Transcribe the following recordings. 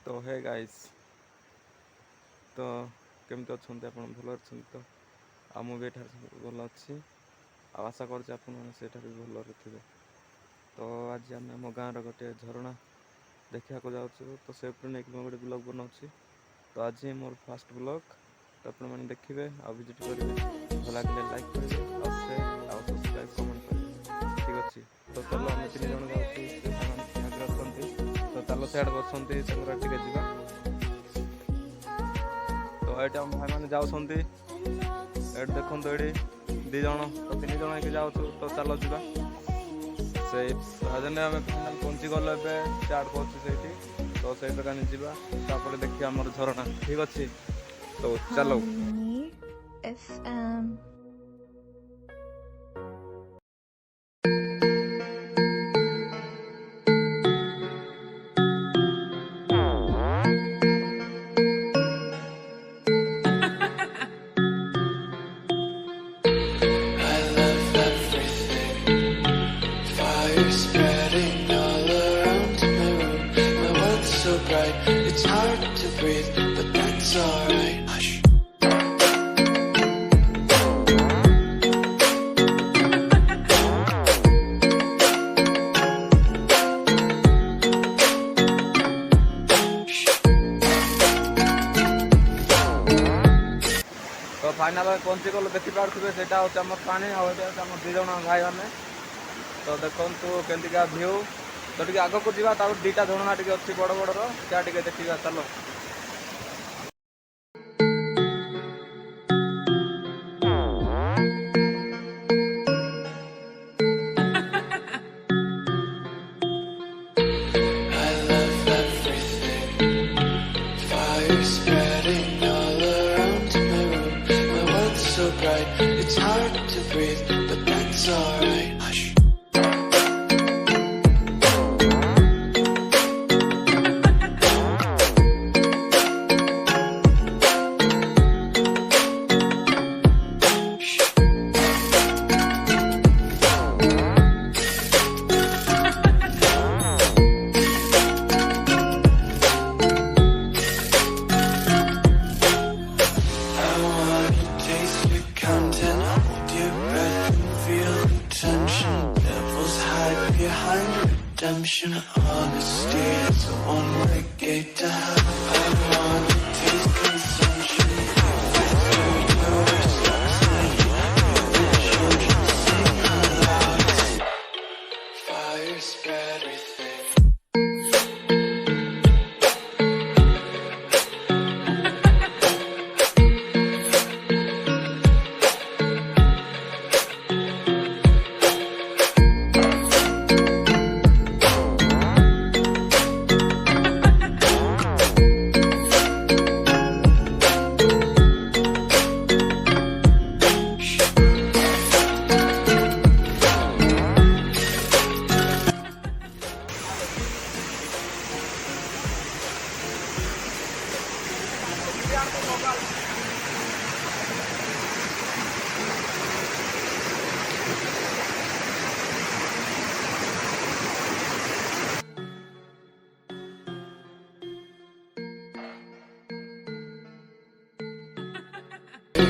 तो hey guys तो केमती अच्छा आप भल अच्छा तो आ मुझे भल अच्छी आशा कर भल थे। तो आज आम आम गाँव गोटे झरणा देखा जाऊँ तो से नहीं गोटे ब्लॉग बनाऊँ। तो आज मोर फास्ट ब्लॉग तो आपने देखिए आ विजिट करेंगे भल लगे लाइक करेंगे और सब्सक्राइब कमेंट करेंगे ठीक अच्छे। तो चलो आम 3 जन जाऊँ तो चलो सियाड़ बसती टे जा। तो ये आम भाई मैंने जाऊँ ये देखो ये 2 जन तो 3 जन हो जाऊँ तो चलो जा से आम फाइनाल पहुँची गल स्टार्ट कर तो से जापर देखिए आम झरणा ठीक अच्छे। तो चलो spreading all around my room. My world's so bright, it's hard to breathe, but that's alright. Hush. तो फाइनाल पहुँची गलु देखिपे से आम पानी आम 2 जन भाई मैंने। तो देखो केमतीका भ्यू तो टे आग को जा 2टा झरणा टे अच्छी बड़ बड़र क्या टे देखा चलो। Spreading all around my room. My world's so bright, it's hard to breathe, but that's alright. Hush. Behind redemption, honesty is the one-way gate to hell. I wanna taste consumption. Fire spread everything.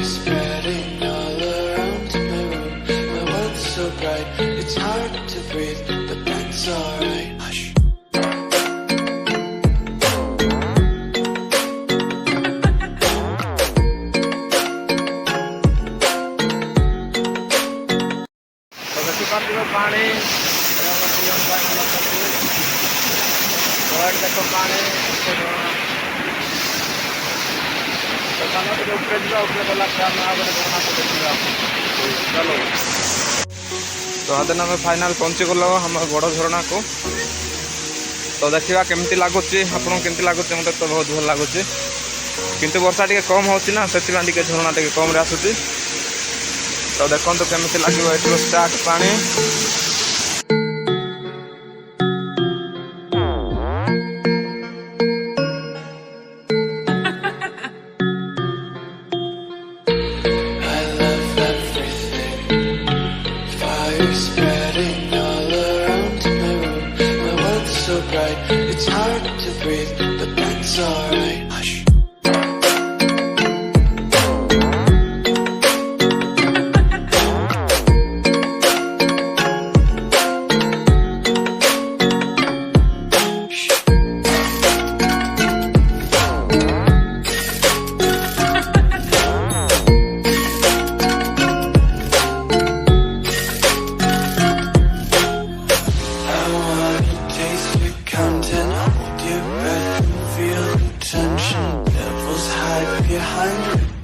Spreading all around my room. My world's so bright, it's hard to breathe, but that's alright. Hush. पानी देखो पानी चलो। तो आदि आम final पहुँची गल आम बड़ झरणा को। तो देखा केमती लगुच आपको लगुच मत तो बहुत भल लगुच किंतु वर्षा टे कम हो झरणा टे कम आसूँ। तो देखो केमती लगे ये स्टार्ट पानी Spreading all around my room. My world's so bright, it's hard to breathe, but that's that's alright. Hush.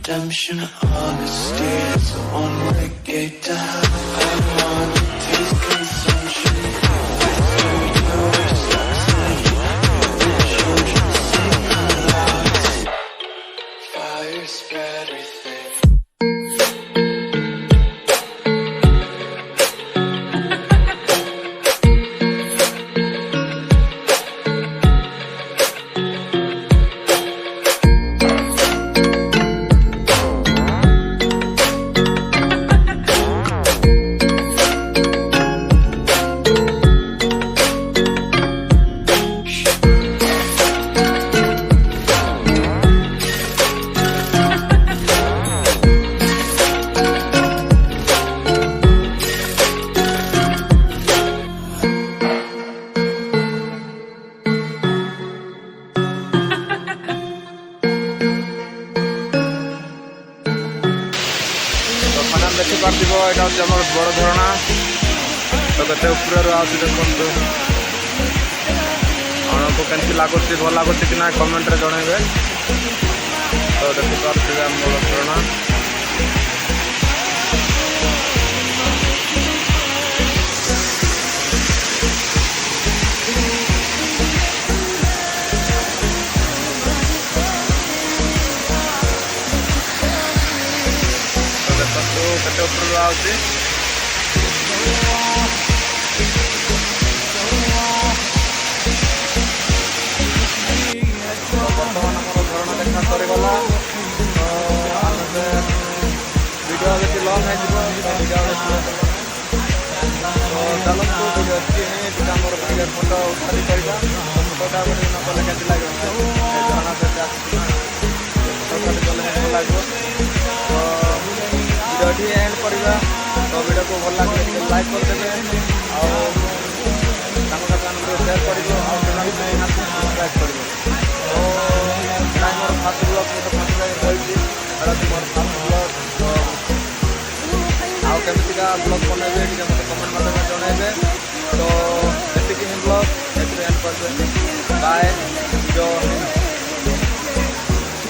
Redemption, honesty is the one-way gate to hell. I wanna taste consumption. Fire spread everything. ଦେଖିପାରୁଥିବ ଏଇଟା ହେଉଛି ଆମର ବଡ଼ ଝରଣା ତ କେତେ ଉପରରୁ ଆସୁଛି ଦେଖନ୍ତୁ ଆପଣଙ୍କୁ କେମିତି ଲାଗୁଛି ଭଲ ଲାଗୁଛି କି ନାହିଁ କମେଣ୍ଟରେ ଜଣାଇବେ ତ ଦେଖିପାରୁଥିବେ ଆମ ବଡ଼ ଝରଣା କେତେ ଉପରରୁ ଆସୁଛି ବର୍ତ୍ତମାନ ଆମର ଝରଣା ଦେଖା ସରିଗଲା ତ ଆମେ ସେ ଭିଡ଼ିଓ ବେଶୀ ଲଙ୍ଗ୍ ହେଇଯିବ ଭିଡ଼ିଓ ବେଶୀ ତ ଚାଲନ୍ତୁ ଭିଡ଼ିଓ ଅଛି ଟିକେ ଆମର ଟିକେ ଫଟୋ ଉଠାରି କରିବା ଫଟୋଟା ଗୋଟେ ନ କଲେ କେମିତି ଲାଗିବ ଏ ଝରଣା ସେଠି ଆସିଛି ଫଟୋ ଉଠାରି କଲେ ଭଲ ଲାଗିବ ତ ଭିଡ଼ିଓଟି ଏଣ୍ଡ କରିବା ତ ଭିଡ଼ିଓକୁ ଭଲ ଲାଗିଲେ ଟିକେ ଲାଇକ୍ କରିଦେବେ ଆଉ ସାଙ୍ଗସାଥିମାନଙ୍କୁ ସେୟାର କରିବ ଆଉ ଚ୍ୟାନେଲ୍ ସବସ୍କ୍ରାଇବ୍ କରିବ ତ ନାଇଁ ମୋର ଫାଷ୍ଟ ବ୍ଲଗ୍ ଗୋଟେ ଫାଷ୍ଟ ଜାଗାରେ ରହିଛି ଏଇଟା ହେଉଛି ମୋର ଫାଷ୍ଟ ବ୍ଲଗ୍ ଆଉ କେମିତିକା ବ୍ଲଗ୍ ବନେଇବେ ଟିକେ ମୋତେ କମେଣ୍ଟ ମାଧ୍ୟମରେ ଜଣାଇବେ ତ ଏତିକି ହିଁ ବ୍ଲଗ୍ ଏଥିରେ ଏଣ୍ଡ କରିବେ ବାଏ ଭିଡ଼ିଓ